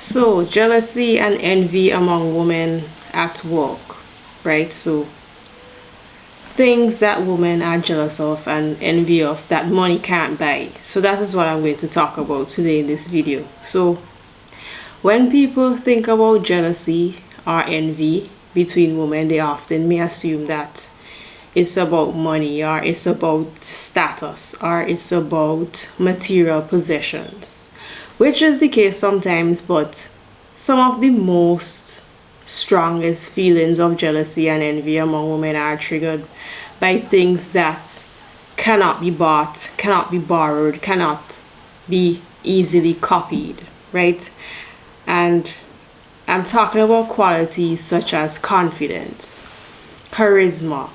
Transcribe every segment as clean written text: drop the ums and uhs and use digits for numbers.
So, jealousy and envy among women at work, right? So, things that women are jealous of and envy of that money can't buy. So, that is what I'm going to talk about today in this video. So, when people think about jealousy or envy between women, they often may assume that it's about money, or it's about status, or it's about material possessions, which is the case sometimes, but some of the most strongest feelings of jealousy and envy among women are triggered by things that cannot be bought, cannot be borrowed, cannot be easily copied, right? And I'm talking about qualities such as confidence, charisma,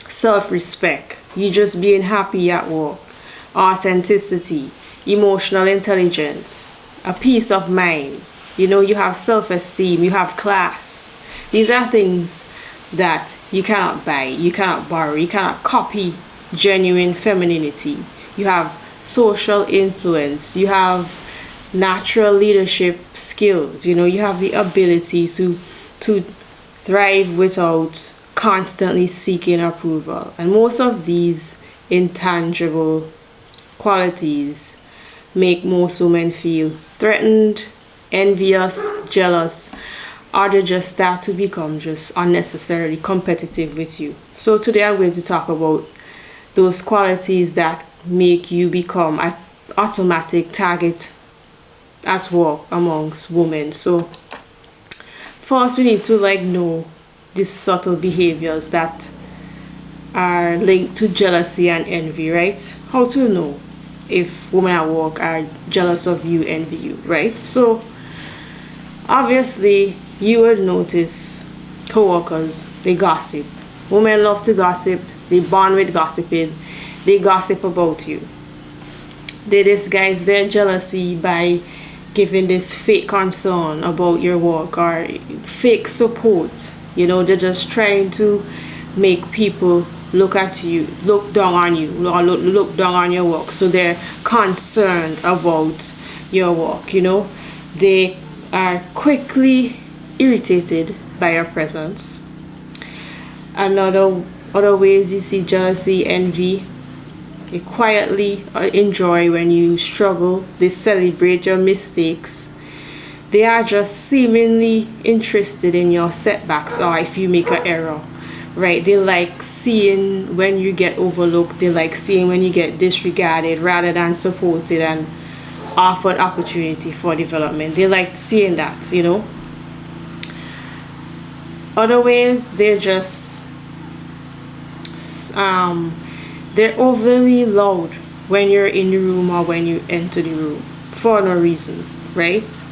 self-respect, you just being happy at work, authenticity, emotional intelligence, a peace of mind. You have self-esteem, you have class. These are things that you cannot buy, you cannot borrow, you cannot copy. Genuine femininity, you have social influence, you have natural leadership skills. You have the ability to thrive without constantly seeking approval. And most of these intangible qualities make most women feel threatened, envious, jealous, or they just start to become just unnecessarily competitive with you. So today I'm going to talk about those qualities that make you become an automatic target at work amongst women. So first we need to know these subtle behaviors that are linked to jealousy and envy, right? How to know if women at work are jealous of you, envy you, right? So obviously you would notice co-workers, they gossip. Women love to gossip, they bond with gossiping, they gossip about you. They disguise their jealousy by giving this fake concern about your work or fake support. They're just trying to make people look down on you, or look down on your work. So they're concerned about your work. They are quickly irritated by your presence. Other ways you see jealousy, envy, they quietly enjoy when you struggle. They celebrate your mistakes. They are just seemingly interested in your setbacks or if you make an error, right? They like seeing when you get overlooked. They like seeing when you get disregarded rather than supported and offered opportunity for development. They like seeing that, Other ways, they're just they're overly loud when you're in the room or when you enter the room for no reason, right?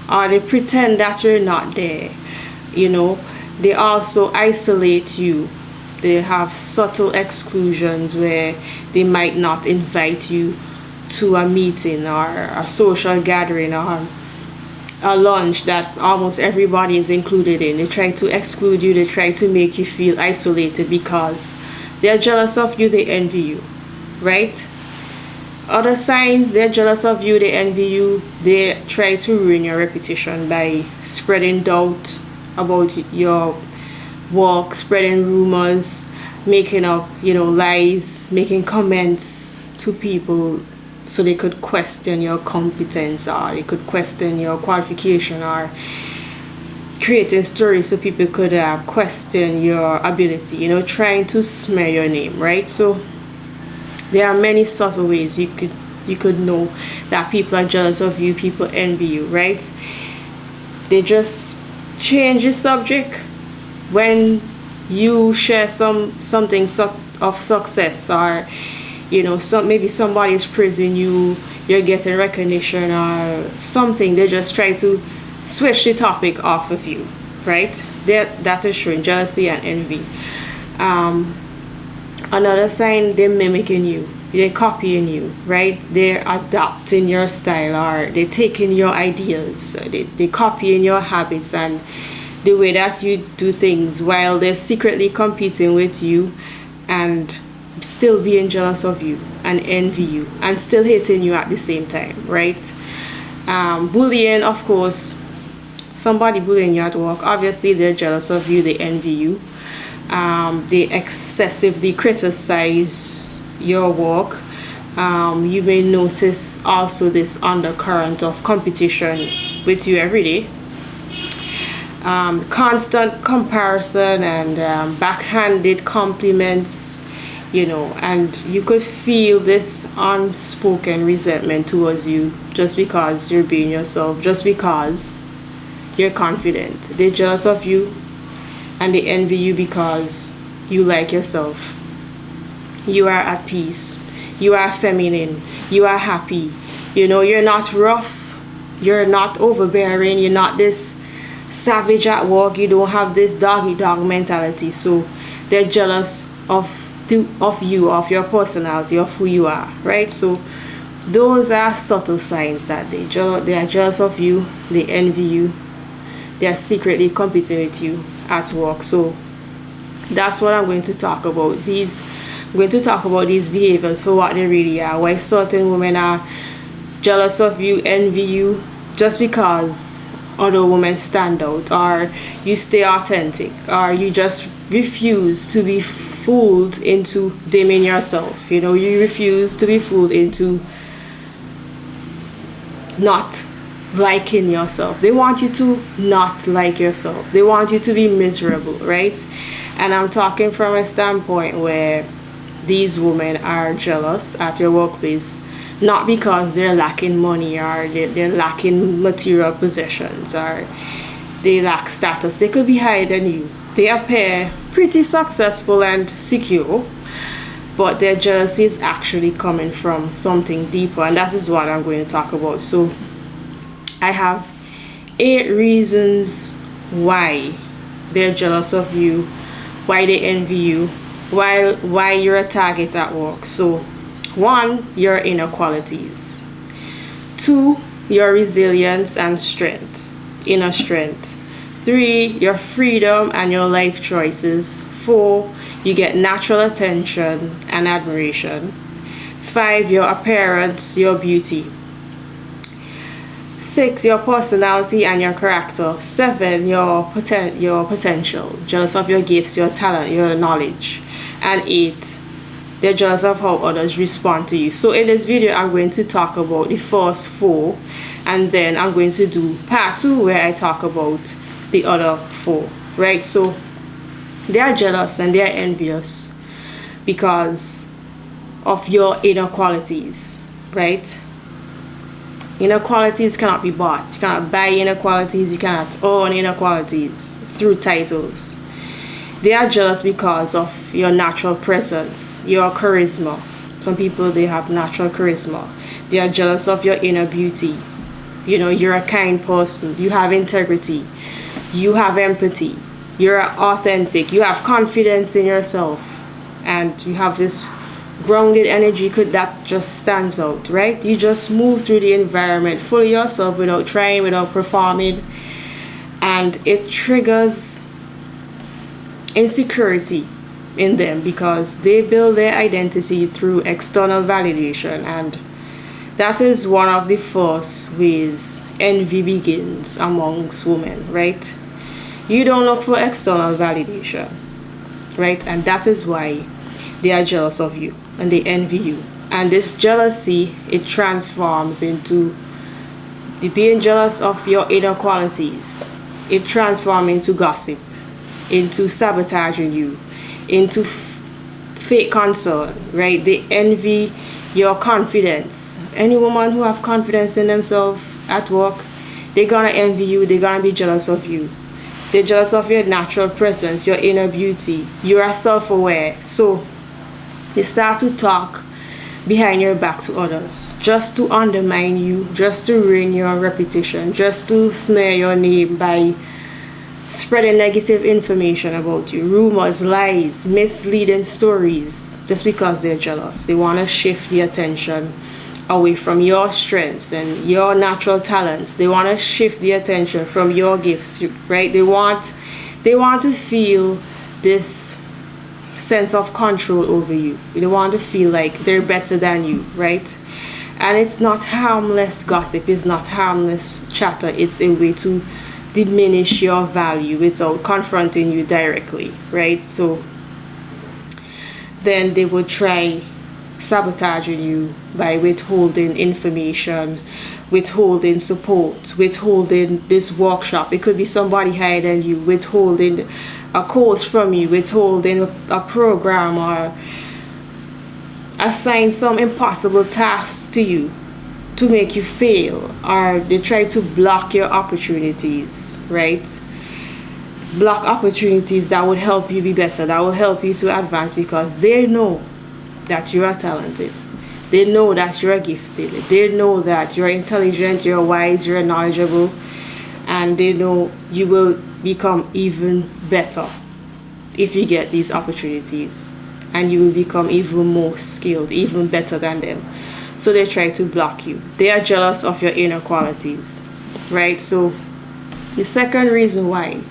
Or they pretend that you're not there. They also isolate you. They have subtle exclusions where they might not invite you to a meeting or a social gathering or a lunch that almost everybody is included in. They try to exclude you. They try to make you feel isolated because they're jealous of you, they envy you, right? Other signs, they're jealous of you, they envy you. They try to ruin your reputation by spreading doubt about your work, spreading rumors, making up, lies, making comments to people so they could question your competence, or they could question your qualification, or creating stories so people could question your ability, trying to smear your name, right? So there are many subtle ways you could know that people are jealous of you, people envy you, right? They just change the subject when you share something of success, or maybe somebody is praising you, you're getting recognition or something. They just try to switch the topic off of you, right? That is showing jealousy and envy. Another sign, they're mimicking you, they're copying you, right? They're adopting your style, or they're taking your ideas, they're copying your habits and the way that you do things, while they're secretly competing with you and still being jealous of you and envy you and still hating you at the same time, right? Bullying, of course, somebody bullying you at work, obviously they're jealous of you, they envy you. They excessively criticize your work. You may notice also this undercurrent of competition with you every day. Constant comparison and backhanded compliments, and you could feel this unspoken resentment towards you just because you're being yourself, just because you're confident. They're jealous of you and they envy you because you like yourself. You are at peace. You are feminine. You are happy. You're not rough. You're not overbearing. You're not this savage at work. You don't have this doggy dog mentality. So they're jealous of you, of your personality, of who you are, right? So those are subtle signs that they are jealous of you, they envy you, they are secretly competing with you at work. So that's what I'm going to talk about. I'm going to talk about these behaviors for what they really are. Why certain women are jealous of you, envy you, just because other women stand out, or you stay authentic, or you just refuse to be fooled into dimming yourself. You refuse to be fooled into not liking yourself. They want you to not like yourself. They want you to be miserable, right? And I'm talking from a standpoint where these women are jealous at your workplace, not because they're lacking money or they're lacking material possessions or they lack status. They could be higher than you. They appear pretty successful and secure, but their jealousy is actually coming from something deeper, and that is what I'm going to talk about. So I have 8 reasons why they're jealous of you, why they envy you, why you're a target at work. So 1, your inequalities. 2, your resilience and strength, inner strength. 3, your freedom and your life choices. 4, you get natural attention and admiration. 5, your appearance, your beauty. 6, your personality and your character. 7, your potential, jealous of your gifts, your talent, your knowledge. And 8, they're jealous of how others respond to you. So in this video, I'm going to talk about the first 4, and then I'm going to do part 2 where I talk about the other 4, right? So they are jealous and they are envious because of your inequalities, right? Inequalities cannot be bought. You cannot buy inequalities. You cannot own inequalities through titles. They are jealous because of your natural presence, your charisma. Some people, they have natural charisma. They are jealous of your inner beauty. You're a kind person. You have integrity. You have empathy. You're authentic. You have confidence in yourself. And you have this grounded energy that just stands out, right? You just move through the environment fully yourself without trying, without performing. And it triggers insecurity in them because they build their identity through external validation, and that is one of the first ways envy begins amongst women, right? You don't look for external validation, right? And that is why they are jealous of you and they envy you. And this jealousy, it transforms into the being jealous of your inner qualities. It transforms into gossip, into sabotaging you, into fake concern, right? They envy your confidence. Any woman who have confidence in themselves at work, they're gonna envy you. They're gonna be jealous of you. They're jealous of your natural presence, your inner beauty. You are self-aware. So they start to talk behind your back to others, just to undermine you, just to ruin your reputation, just to smear your name by spreading negative information about you, rumors, lies, misleading stories, just because they're jealous. They want to shift the attention away from your strengths and your natural talents. They want to shift the attention from your gifts, right? They want to feel this sense of control over you. They want to feel like they're better than you, right? And it's not harmless gossip, it's not harmless chatter, it's a way to diminish your value without confronting you directly, right? So then they would try sabotaging you by withholding information, withholding support, withholding this workshop. It could be somebody higher than you, withholding a course from you, withholding a program, or assign some impossible task to you to make you fail, or they try to block your opportunities, right? Block opportunities that would help you be better, that will help you to advance, because they know that you are talented. They know that you're gifted. They know that you're intelligent, you're wise, you're knowledgeable, and they know you will become even better if you get these opportunities, and you will become even more skilled, even better than them. So they try to block you. They are jealous of your inner qualities, right? So the second reason why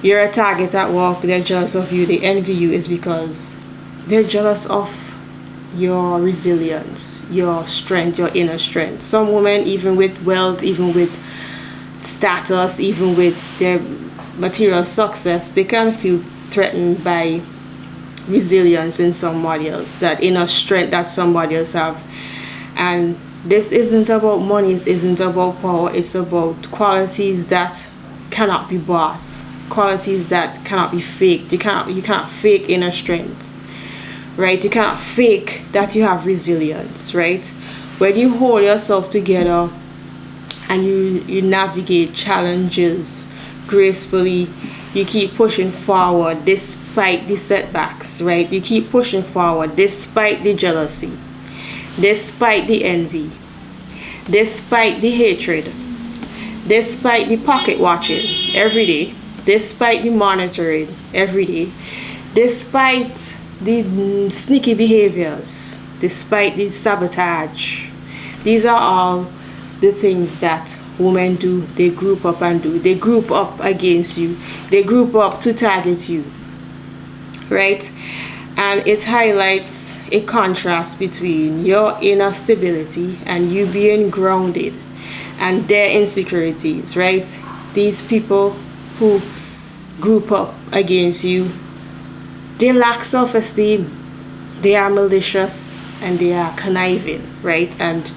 you're a target at work, they're jealous of you, they envy you, is because they're jealous of your resilience, your strength, your inner strength. Some women, even with wealth, even with status, even with their material success, they kind of feel threatened by resilience in somebody else, that inner strength that somebody else have. And this isn't about money, it isn't about power, it's about qualities that cannot be bought, qualities that cannot be faked. You cannot fake inner strength, right? You cannot fake that you have resilience, right? When you hold yourself together and you navigate challenges gracefully, you keep pushing forward despite the setbacks, right? You keep pushing forward despite the jealousy, despite the envy, despite the hatred, despite the pocket watching every day, despite the monitoring every day, despite the sneaky behaviors, despite the sabotage. These are all the things that women do. They group up and do. They group up against you. They group up to target you, right? And it highlights a contrast between your inner stability and you being grounded, and their insecurities, right? These people who group up against you, they lack self-esteem, they are malicious, and they are conniving, right? And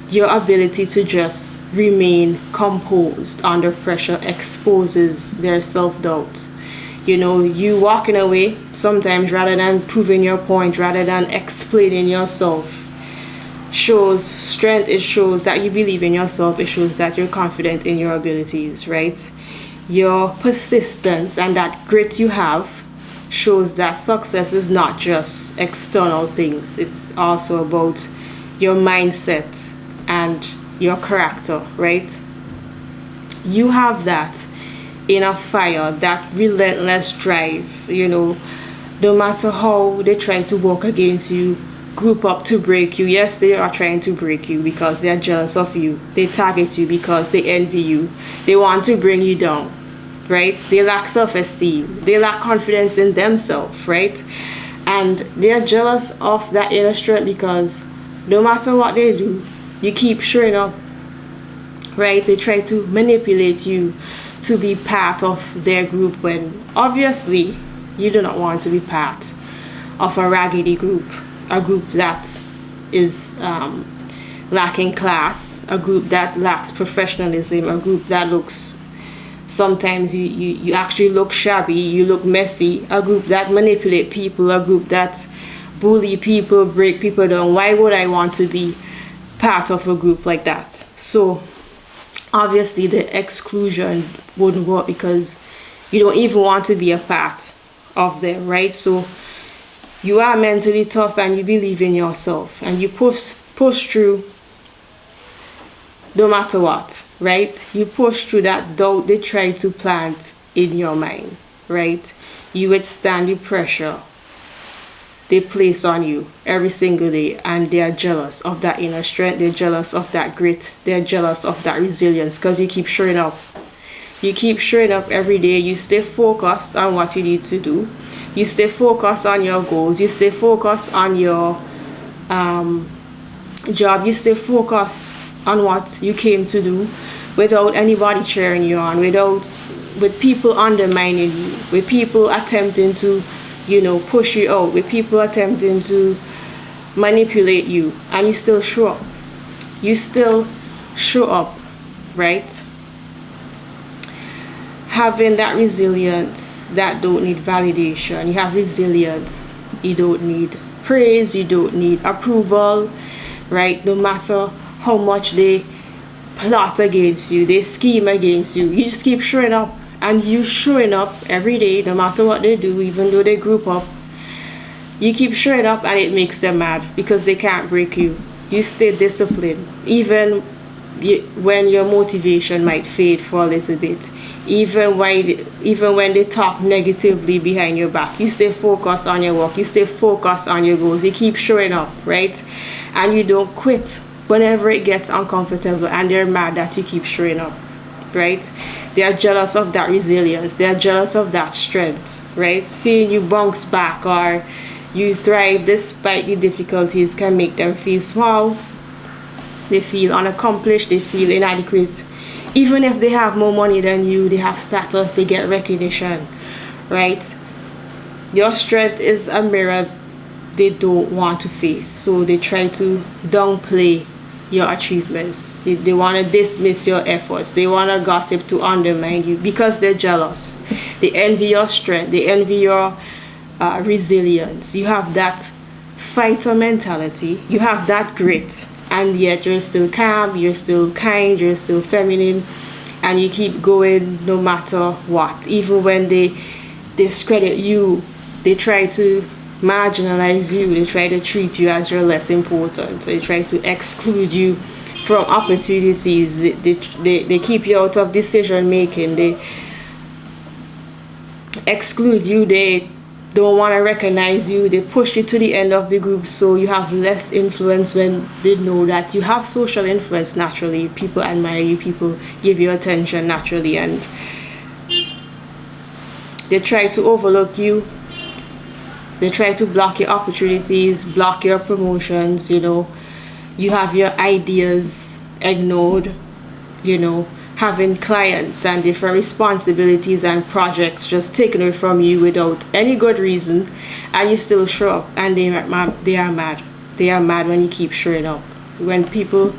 your ability to just remain composed under pressure exposes their self-doubt. You know, you walking away sometimes rather than proving your point, rather than explaining yourself, shows strength. It shows that you believe in yourself. It shows that you're confident in your abilities, right? Your persistence and that grit you have shows that success is not just external things. It's also about your mindset and your character, right? You have that inner fire, that relentless drive, you know, no matter how they try to work against you, group up to break you. Yes, they are trying to break you because they are jealous of you. They target you because they envy you. They want to bring you down, right? They lack self-esteem. They lack confidence in themselves, right? And they are jealous of that inner strength because no matter what they do, you keep showing up, right? They try to manipulate you to be part of their group when obviously you do not want to be part of a raggedy group, a group that is lacking class, a group that lacks professionalism, a group that looks, sometimes you actually look shabby, you look messy, a group that manipulate people, a group that bully people, break people down. Why would I want to be part of a group like that? So obviously the exclusion wouldn't work because you don't even want to be a part of them, right? So you are mentally tough and you believe in yourself and you push through no matter what, right? You push through that doubt they try to plant in your mind, right? You withstand the pressure they place on you every single day, and they are jealous of that inner strength. They're jealous of that grit. They're jealous of that resilience because you keep showing up. You keep showing up every day. You stay focused on what you need to do. You stay focused on your goals. You stay focused on your job, you stay focused on what you came to do without anybody cheering you on, with people undermining you, with people attempting to, push you out, with people attempting to manipulate you, and you still show up. You still show up, right? Having that resilience that don't need validation. You have resilience. You don't need praise. You don't need approval, right? No matter how much they plot against you, they scheme against you, you just keep showing up. And you showing up every day, no matter what they do, even though they group up. You keep showing up, and it makes them mad because they can't break you. You stay disciplined, even when your motivation might fade for a little bit. Even when they talk negatively behind your back, you stay focused on your work. You stay focused on your goals. You keep showing up, right? And you don't quit whenever it gets uncomfortable, and they're mad that you keep showing up, right? They are jealous of that resilience. They are jealous of that strength, right? Seeing you bounce back or you thrive despite the difficulties can make them feel small. They feel unaccomplished. They feel inadequate. Even if they have more money than you, they have status, they get recognition, right? Your strength is a mirror they don't want to face. So they try to downplay your achievements. They want to dismiss your efforts. They want to gossip to undermine you because they're jealous. They envy your strength. They envy your resilience. You have that fighter mentality. You have that grit. And yet you're still calm, you're still kind, you're still feminine, and you keep going no matter what. Even when they discredit you, they try to marginalize you, they try to treat you as you're less important. So they try to exclude you from opportunities. They keep you out of decision making. They exclude you. They don't want to recognize you. They push you to the end of the group, so you have less influence when they know that you have social influence naturally. People admire you, people give you attention naturally, and they try to overlook you. They try to block your opportunities, block your promotions. You have your ideas ignored, having clients and different responsibilities and projects just taken away from you without any good reason, and you still show up, and they are mad. They are mad when you keep showing up. When people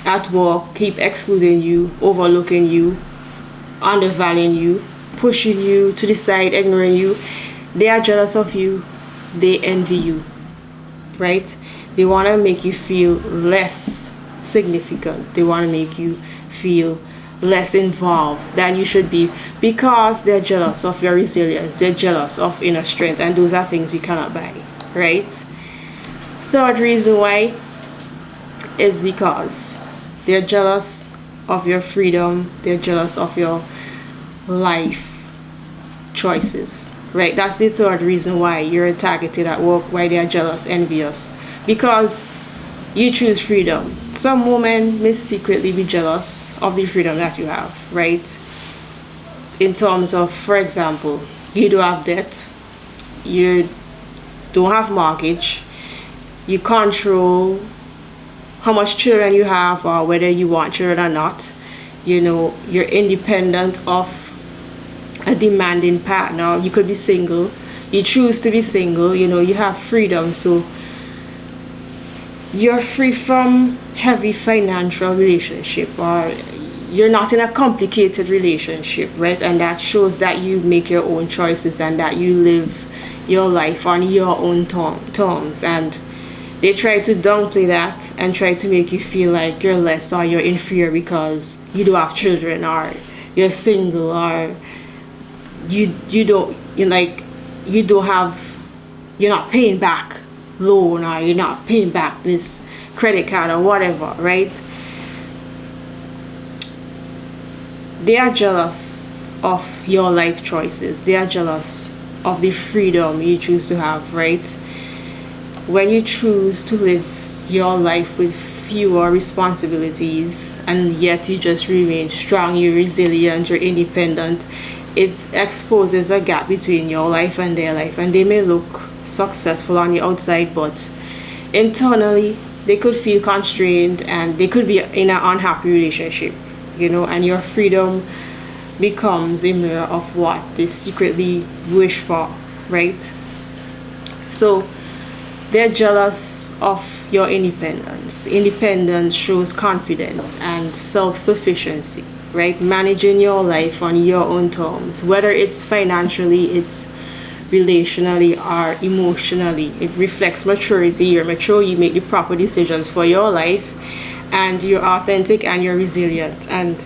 at work keep excluding you, overlooking you, undervaluing you, pushing you to the side, ignoring you, they are jealous of you. They envy you, right? They want to make you feel less significant. They want to make you feel less involved than you should be because they're jealous of your resilience. They're jealous of inner strength, and those are things you cannot buy, right? Third reason why is because they're jealous of your freedom. They're jealous of your life choices, right? That's the third reason why you're targeted at work, why they are jealous, envious, because you choose freedom. Some women may secretly be jealous of the freedom that you have, right? In terms of, for example, you don't have debt, you don't have mortgage, you control how much children you have or whether you want children or not. You're independent of a demanding partner. You could be single. You choose to be single. You have freedom. So you're free from heavy financial relationship, or you're not in a complicated relationship, right? And that shows that you make your own choices and that you live your life on your own terms. And they try to downplay that and try to make you feel like you're less or you're inferior because you don't have children, or you're single, or you're not paying back loan, or you're not paying back this credit card or whatever, right? They are jealous of your life choices. They are jealous of the freedom you choose to have, right? When you choose to live your life with fewer responsibilities and yet you just remain strong, you're resilient, you're independent, it exposes a gap between your life and their life. And they may look successful on the outside, but internally they could feel constrained, and they could be in an unhappy relationship, and your freedom becomes a mirror of what they secretly wish for, right? So they're jealous of your independence. Independence shows confidence and self-sufficiency, right? Managing your life on your own terms, whether it's financially, it's relationally, or emotionally. It reflects maturity. You're mature, you make the proper decisions for your life, and you're authentic and you're resilient. And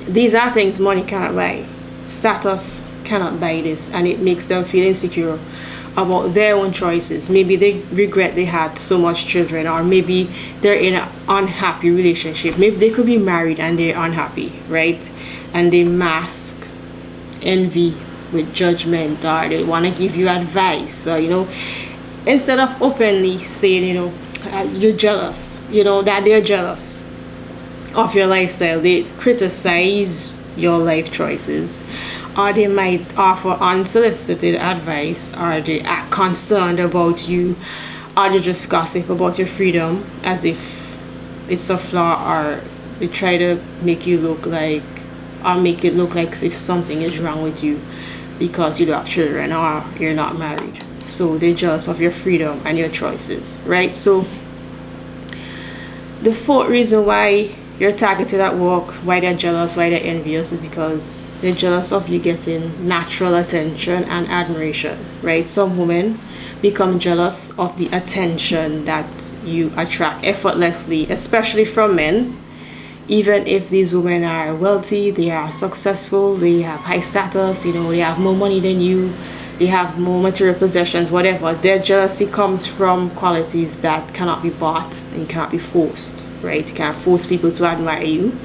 these are things money cannot buy. Status cannot buy this, and it makes them feel insecure about their own choices. Maybe they regret they had so much children, or maybe they're in an unhappy relationship. Maybe they could be married and they're unhappy, right? And they mask envy with judgment, or they want to give you advice, or instead of openly saying, you're jealous, that they're jealous of your lifestyle. They criticize your life choices, or they might offer unsolicited advice, or they are concerned about you, or they just gossip about your freedom as if it's a flaw, or they try to make you look like, or make it look like if something is wrong with you because you don't have children or you're not married. So they're jealous of your freedom and your choices, right? So the fourth reason why you're targeted at work, why they're jealous, why they're envious, is because they're jealous of you getting natural attention and admiration, right? Some women become jealous of the attention that you attract effortlessly, especially from men. Even if these women are wealthy, they are successful, they have high status, they have more money than you, they have more material possessions, whatever, their jealousy comes from qualities that cannot be bought and cannot be forced, right? You can't force people to admire you.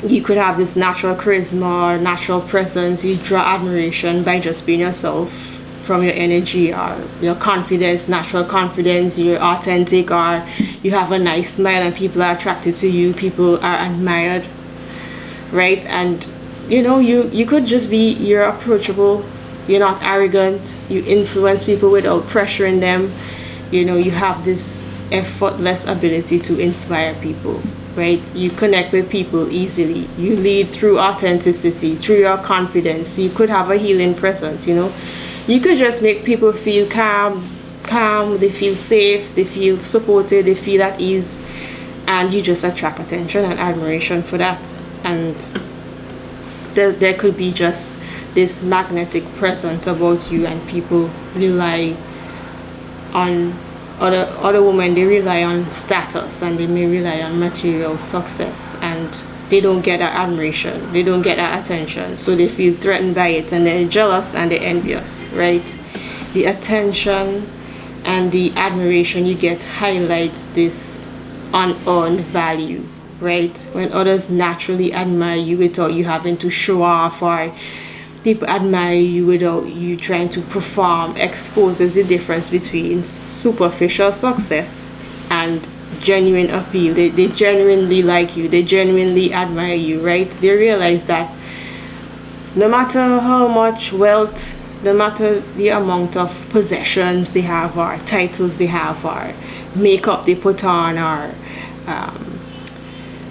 You could have this natural charisma or natural presence. You draw admiration by just being yourself, from your energy or your confidence, natural confidence. You're authentic, or you have a nice smile and people are attracted to you, people are admired, right? And you could just be, you're approachable, you're not arrogant, you influence people without pressuring them. You have this effortless ability to inspire people, right? You connect with people easily, you lead through authenticity, through your confidence. You could have a healing presence. You could just make people feel calm, they feel safe, they feel supported, they feel at ease, and you just attract attention and admiration for that. And there could be just this magnetic presence about you, and people rely on other women. They rely on status, and they may rely on material success, and they don't get that admiration, they don't get that attention, so they feel threatened by it, and they're jealous and they're envious, right? The attention and the admiration you get highlights this unearned value, right? When others naturally admire you without you having to show off, or people admire you without you trying to perform, exposes the difference between superficial success and genuine appeal. They genuinely like you, they genuinely admire you, right? They realize that no matter how much wealth, no matter the amount of possessions they have, or titles they have, or makeup they put on, or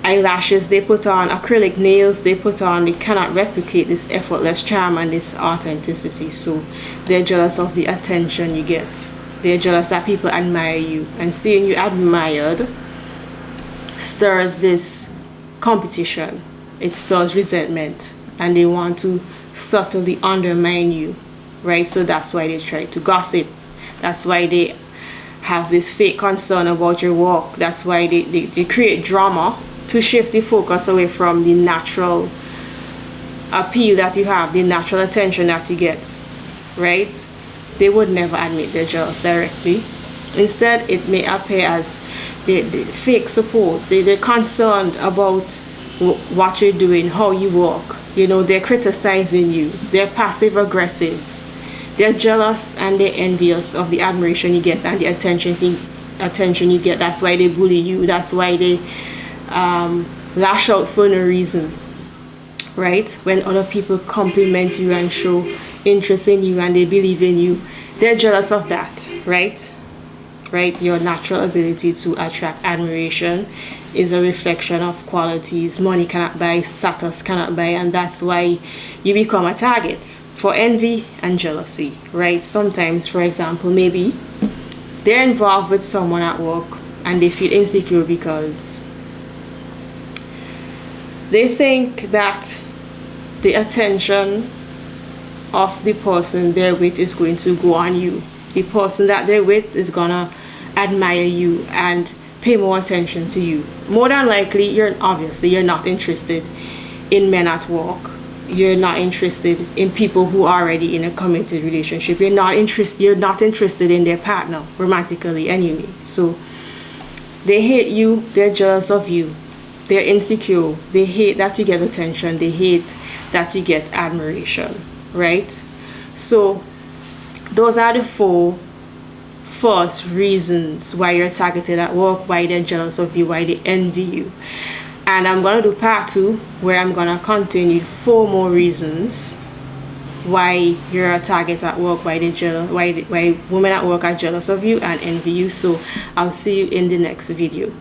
eyelashes they put on, acrylic nails they put on, they cannot replicate this effortless charm and this authenticity. So they're jealous of the attention you get. They're jealous that people admire you, and seeing you admired stirs this competition. It stirs resentment, and they want to subtly undermine you, right? So that's why they try to gossip. That's why they have this fake concern about your work. That's why they create drama to shift the focus away from the natural appeal that you have, the natural attention that you get, right? They would never admit they're jealous directly. Instead, it may appear as the fake support. They're concerned about what you're doing, how you work. They're criticizing you. They're passive aggressive. They're jealous and they're envious of the admiration you get and the attention you get. That's why they bully you. That's why they lash out for no reason, right? When other people compliment you and show interest in you and they believe in you, they're jealous of that, right? right? Your natural ability to attract admiration is a reflection of qualities money cannot buy, status cannot buy, and that's why you become a target for envy and jealousy, right? Sometimes, for example, maybe they're involved with someone at work and they feel insecure because they think that the attention of the person they're with is going to go on you. The person that they're with is gonna admire you and pay more attention to you. More than likely, you're not interested in men at work. You're not interested in people who are already in a committed relationship. You're not interested in their partner romantically anyway. So they hate you, they're jealous of you, they're insecure, they hate that you get attention, they hate that you get admiration, right? So those are the four first reasons why you're targeted at work, why they're jealous of you, why they envy you. And I'm gonna do part 2 where I'm gonna continue 4 more reasons why you're a target at work, why women at work are jealous of you and envy you. So I'll see you in the next video.